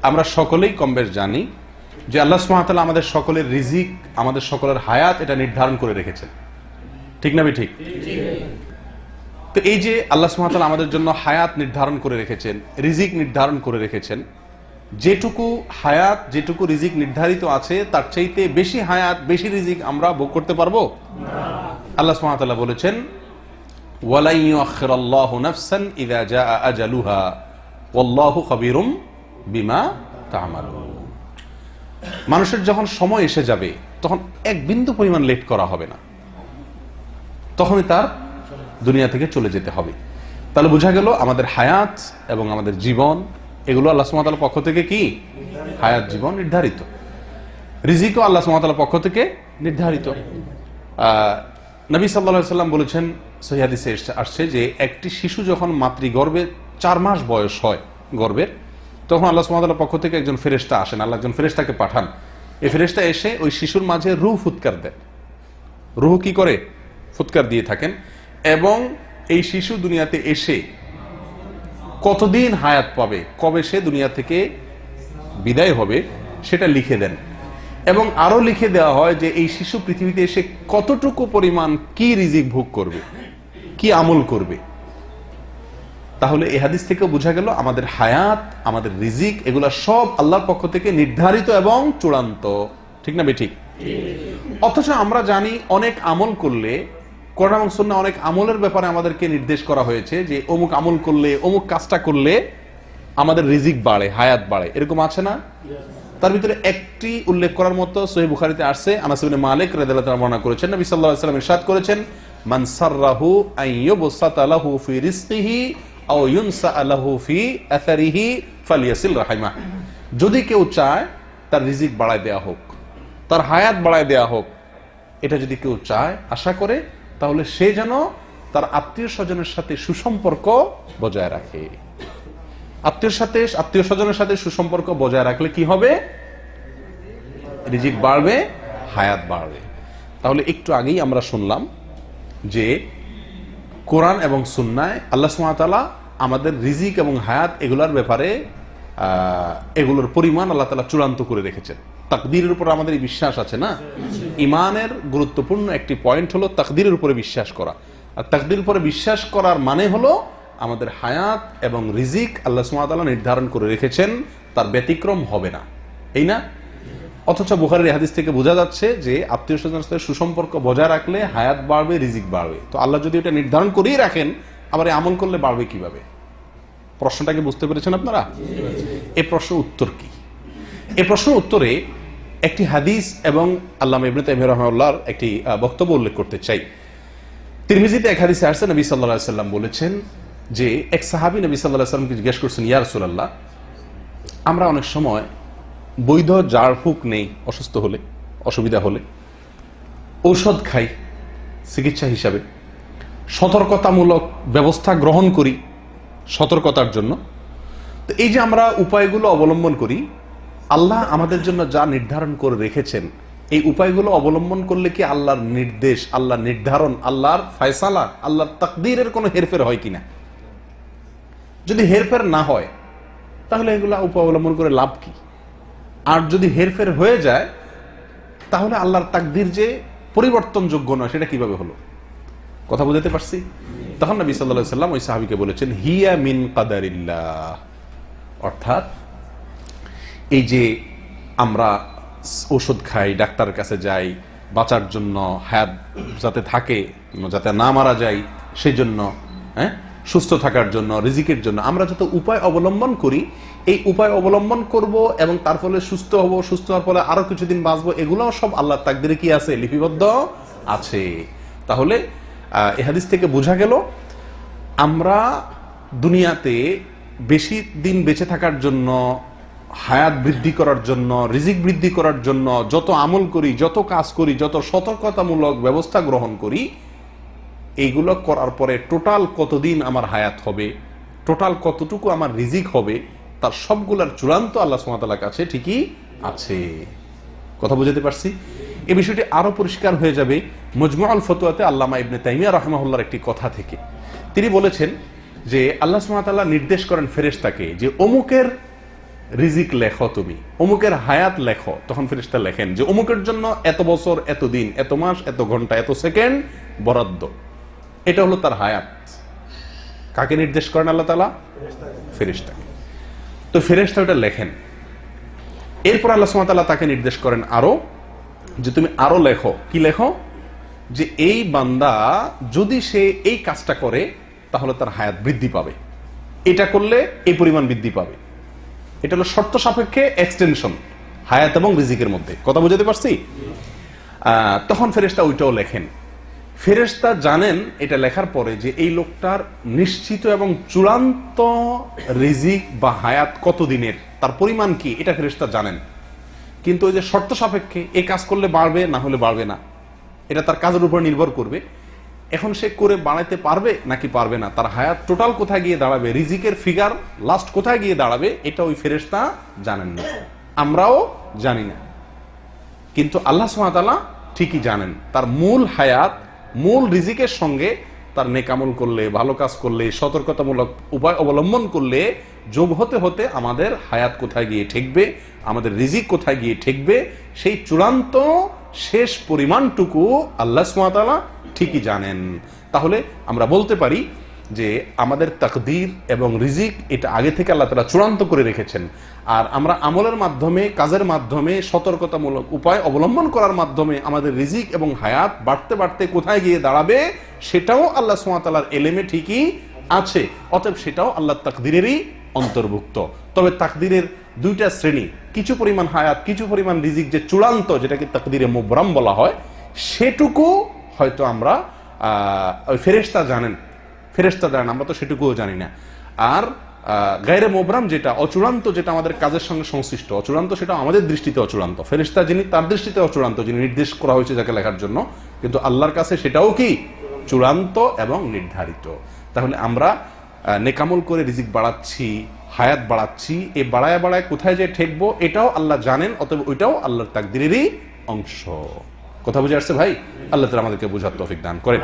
আমরা সকলেই কমবেশ জানি যে আল্লাহ সুবহানাহু ওয়া তাআলা আমাদের সকলের রিজিক, আমাদের সকলের হায়াত এটা নির্ধারণ করে রেখেছেন। ঠিক না ঠিক? তো এই যে আল্লাহ সুবহানাহু ওয়া তাআলা আমাদের জন্য হায়াত নির্ধারণ করে রেখেছেন, রিজিক নির্ধারণ করে রেখেছেন, যেটুকু হায়াত, যেটুকু রিজিক নির্ধারিত আছে তার চাইতে বেশি হায়াত, বেশি রিজিক আমরা ভোগ করতে পারবো না। আল্লাহ সুবহানাহু ওয়া তাআলা বলেছেন, ওয়ালা ইউআখিরুল্লাহু নাফসান ইযা জাআ আজালুহা ওয়াল্লাহু খাবীরুম বিমা তা'মালুন। মানুষের যখন সময় এসে যাবে তখন এক বিন্দু পরিমাণ লেট করা হবে না, তখনই তার দুনিয়া থেকে চলে যেতে হবে। তাহলে বোঝা গেল আমাদের হায়াত এবং আমাদের জীবন এগুলো আল্লাহ সুবহানাহু ওয়া তাআলার পক্ষ থেকে কি হায়াত, জীবন নির্ধারিত। রিজিকও আল্লাহ সুবহানাহু ওয়া তাআলার পক্ষ থেকে নির্ধারিত। নবী সাল্লাল্লাহু আলাইহি সাল্লাম বলেছেন, সহিহ হাদিসে আসছে যে একটি শিশু যখন মাতৃগর্ভে 4 মাস বয়স হয় গর্ভের, তখন আল্লাহ সুবহানাহু ওয়া তাআলার পক্ষ থেকে একজন ফেরেশতা আসেন, আল্লাহ একজন ফেরেশতাকে পাঠান। এই ফেরেশতা এসে ওই শিশুর মাঝে রূহ ফুৎকার দেন। রূহ কি করে? ফুৎকার দিয়ে থাকেন। এবং এই শিশু দুনিয়াতে এসে কতদিন হায়াত পাবে, কবে সে দুনিয়া থেকে বিদায় হবে সেটা লিখে দেন। এবং আরো লিখে দেওয়া হয় যে এই শিশু পৃথিবীতে এসে কতটুকু পরিমাণ কি রিজিক ভোগ করবে, কি আমল করবে। তাহলে এই হাদিস থেকে বোঝা গেল আমাদের হায়াত, আমাদের রিজিক এগুলা সব আল্লাহর পক্ষ থেকে নির্ধারিত এবং চূড়ান্ত। ঠিক না ঠিক? অথচ আমরা জানি অনেক আমল করলে, কোরআন এবং সুন্নাহ অনেক আমলের ব্যাপারে আমাদেরকে নির্দেশ করা হয়েছে যে অমুক আমল করলে, অমুক কাজটা করলে আমাদের রিজিক বাড়ে, হায়াত বাড়ে। এরকম আছে না? তার ভিতরে একটি উল্লেখ করার মতো সহিহ বুখারীতে আসছে, আনাস ইবনে মালিক রাদিয়াল্লাহু তাআলা বর্ণনা করেছেন, নবী সাল্লাল্লাহু আলাইহি ওয়াসাল্লাম ইরশাদ করেছেন, মান সাররাহু আন ইউবসাতা লাহু ফি রিজকিহি আও ইউনসা লাহু ফি আসারিহি ফালিয়াসিল রাহিমাহ। যদি কেউ চায় তার রিজিক বাড়ায় দেয়া হোক, তার হায়াত বাড়ায় দেয়া হোক, এটা যদি কেউ চায়, আশা করে, তাহলে সে যেন তার আত্মীয় স্বজনের সাথে সুসম্পর্ক বজায় রাখে। আত্মীয় স্বজনের সাথে সুসম্পর্ক বজায় রাখলে কি হবে? রিজিক বাড়বে, হায়াত বাড়বে। তাহলে একটু আগেই আমরা শুনলাম যে কোরআন এবং সুন্নায় আল্লাহ সুবহানাহু ওয়া তাআলা আমাদের রিজিক এবং হায়াত এগুলোর ব্যাপারে এগুলোর পরিমাণ আল্লাহ তাআলা চূড়ান্ত করে রেখেছেন। তাকদীরের উপর আমাদের বিশ্বাস আছে না? ইমানের গুরুত্বপূর্ণ একটি পয়েন্ট হলো তাকদীরের উপরে বিশ্বাস করা। আর তাকদীরের উপরে বিশ্বাস করার মানে হলো আমাদের হায়াত এবং রিজিক আল্লাহ সুবহানাহু ওয়া তাআলা নির্ধারণ করে রেখেছেন, তার ব্যতিক্রম হবে না, এই না? অথচ বুখারীর হাদিস থেকে বোঝা যাচ্ছে যে আত্মীয় স্বজনের সাথে সুসম্পর্ক বজায় রাখলে হায়াত বাড়বে, রিজিক বাড়বে। তো আল্লাহ যদি এটা নির্ধারণ করেই রাখেন, আবার আমল করলে বাড়বে কিভাবে? প্রশ্নটাকে বুঝতে পেরেছেন আপনারা? এই প্রশ্ন উত্তর কি? এই প্রশ্ন উত্তরে একটি হাদিস এবং আল্লামা ইবনে তাইমিয়া রাহিমাহুল্লাহর একটি বক্তব্য উল্লেখ করতে চাই। তিরমিজিতে এক হাদিসে আসছে, নবী সাল্লাল্লাহু আলাইহি ওয়াসাল্লাম বলেছেন যে এক সাহাবী নবী সাল্লাল্লাহু আলাইহি ওয়াসাল্লামকে জিজ্ঞেস করছেন, ইয়া রাসূলুল্লাহ, আমরা অনেক সময় বৈধ ঝাড়ফুঁক নেই, অসুস্থ হলে, অসুবিধা হলে, ঔষধ খাই চিকিৎসা হিসাবে, সতর্কতামূলক ব্যবস্থা গ্রহণ করি সতর্কতার জন্য। তো এই যে আমরা উপায়গুলো অবলম্বন করি, আল্লাহ আমাদের জন্য যা নির্ধারণ করে রেখেছেন, এই উপায়গুলো অবলম্বন করলে কি আল্লাহর নির্দেশ, আল্লাহর নির্ধারণ, আল্লাহর ফয়সালা, আল্লাহর তাকদীরের কোনো হেরফের হয় কিনা? যদি হেরফের না হয় তাহলে এগুলো উপায় অবলম্বন করে লাভ কি? আর যদি হেরফের হয়ে যায় তাহলে আল্লাহর তাকদীর যে পরিবর্তনযোগ্য নয় সেটা কিভাবে হলো? কথা বুঝতে পারছি? তখন নবী সাল্লাল্লাহু আলাইহি ওয়াসাল্লাম ওই সাহাবীকে বলেছেন, হিয়া মিন কাদারিল্লাহ। অর্থাৎ এই যে আমরা ঔষধ খাই, ডাক্তারের কাছে যাই বাঁচার জন্য, হায়াত যাতে থাকে, যাতে না মারা যায় সেই জন্য, সুস্থ থাকার জন্য, রিজিকের জন্য আমরা যত উপায় অবলম্বন করি, এই উপায় অবলম্বন করব এবং তার ফলে সুস্থ হব, সুস্থ হওয়ার ফলে আরো কিছুদিন বাঁচবো, এগুলোও সব আল্লাহর তাকদীরে কি আছে? লিপিবদ্ধ আছে। তাহলে এই হাদিস থেকে বোঝা গেল আমরা দুনিয়াতে বেশি দিন বেঁচে থাকার জন্য, হায়াত বৃদ্ধি করার জন্য, রিজিক বৃদ্ধি করার জন্য যত আমল করি, যত কাজ করি, যত সতর্কতামূলক ব্যবস্থা গ্রহণ করি, এইগুলো করার পরে টোটাল কতদিন আমার হায়াত হবে, টোটাল কতটুকু আমার রিজিক হবে, তার সবগুলার চূড়ান্ত আল্লাহ সুবহানাহু ওয়া তাআলার কাছে ঠিকই আছে। কথা বুঝতে পারছি? এই বিষয়টি আরো পরিষ্কার হয়ে যাবে মজমুউল ফতোয়াতে আল্লামা ইবনে তাইমিয়া রাহিমাহুল্লাহর একটি কথা থেকে। তিনি বলেছেন যে আল্লাহ সুবহানাহু ওয়া তাআলা নির্দেশ করেন ফেরেশতাকে যে অমুকের রিজিক লেখো, তুমি অমুকের হায়াত লেখো, তখন ফেরেশতা লেখেন যে অমুকের জন্য এত বছর, এত দিন, এত মাস, এত ঘন্টা, এত সেকেন্ড বরাদ্দ। এটা হলো তার হায়াত। কাকে নির্দেশ করেন আল্লাহ তাআলা? ফেরেশতাকে। তো ফেরেশতা ওটা লেখেন। এরপর আল্লাহ সুবহানাহু ওয়া তাআলা তাকে নির্দেশ করেন আরো, যে তুমি আরো লেখো। কি লেখো? যে এই বান্দা যদি সে এই কাজটা করে তাহলে তার হায়াত বৃদ্ধি পাবে, এটা করলে এই পরিমাণ বৃদ্ধি পাবে। এটা হলো শর্ত সাপেক্ষে এক্সটেনশন হায়াত এবং রিজিকের মধ্যে। কথা বুঝাতে পারছি? তখন ফেরেশতা ওইটাও লেখেন। ফেরেশতা জানেন এটা লেখার পরে যে এই লোকটার নিশ্চিত এবং চূড়ান্ত রিজিক বা হায়াত কত দিনের, তার পরিমাণ কি, এটা ফেরেশতা জানেন। কিন্তু ওই যে শর্ত সাপেক্ষে এই কাজ করলে বাড়বে, না হলে বাড়বে না, এটা তার কাজের উপর নির্ভর করবে। এখন সে করে বাড়াইতে পারবে নাকি পারবে না, তার হায়াত টোটাল কোথায় গিয়ে দাঁড়াবে, রিজিকের ফিগার লাস্ট কোথায় গিয়ে দাঁড়াবে, এটা ওই ফেরেশতা জানেন না, আমরাও জানি না। কিন্তু আল্লাহ সুবহানাহু ওয়া তাআলা ঠিকই জানেন। তার মূল হায়াত, মূল রিজিকের সঙ্গে তার নেকামল করলে, ভালো কাজ করলে, সতর্কতামূলক উপায় অবলম্বন করলে যোগ হতে হতে আমাদের হায়াত কোথায় গিয়ে ঠেকবে, আমাদের রিজিক কোথায় গিয়ে ঠেকবে, সেই চূড়ান্ত শেষ পরিমাণটুকু আল্লাহ সুবহানাহু ওয়া তাআলা ঠিকই জানেন। তাহলে আমরা বলতে পারি যে আমাদের তাকদীর এবং রিজিক এটা আগে থেকে আল্লাহ তাআলা চূড়ান্ত করে রেখেছেন। আর আমরা আমলের মাধ্যমে, কাজের মাধ্যমে, সতর্কতামূলক উপায় অবলম্বন করার মাধ্যমে আমাদের রিজিক এবং হায়াত বাড়তে বাড়তে কোথায় গিয়ে দাঁড়াবে সেটাও আল্লাহ সুবহানাহু ওয়া তাআলার এলেমে ঠিকই আছে। অতএব সেটাও আল্লাহর তাকদীরেরই অন্তর্ভুক্ত। তবে তাকদীরের দুইটা শ্রেণী, কিছু পরিমাণ হায়াত, কিছু পরিমাণ রিজিক যে চূড়ান্ত, যেটাকে তাকদীরে মুবরাম বলা হয়, সেটুকু হয়তো আমরা ওই ফেরেশতা জানেন, আমরা তো সেটুকুও জানি না। আর গায়রে মুবরাম যেটা অচূড়ান্ত, যেটা আমাদের কাজের সঙ্গে সংশ্লিষ্ট, অচূড়ান্ত, সেটা আমাদের দৃষ্টিতে অচূড়ান্ত। ফেরেশতা যিনি, তার দৃষ্টিতে অচূড়ান্ত, যিনি নির্দেশ করা হয়েছে যাকে লেখার জন্য, কিন্তু আল্লাহর কাছে সেটাও কি চূড়ান্ত এবং নির্ধারিত। তাহলে আমরা নেকামল করে রিজিক বাড়াচ্ছি, হায়াত বাড়াচ্ছি, এই বাড়ায় বাড়ায় কোথায় যে ঠেকবো এটাও আল্লাহ জানেন। অতএব ওইটাও আল্লাহর তাকদীরেরই অংশ। কথা বুঝে আসছে ভাই? আল্লাহ তাআলা আমাদেরকে বুঝার তৌফিক দান করেন।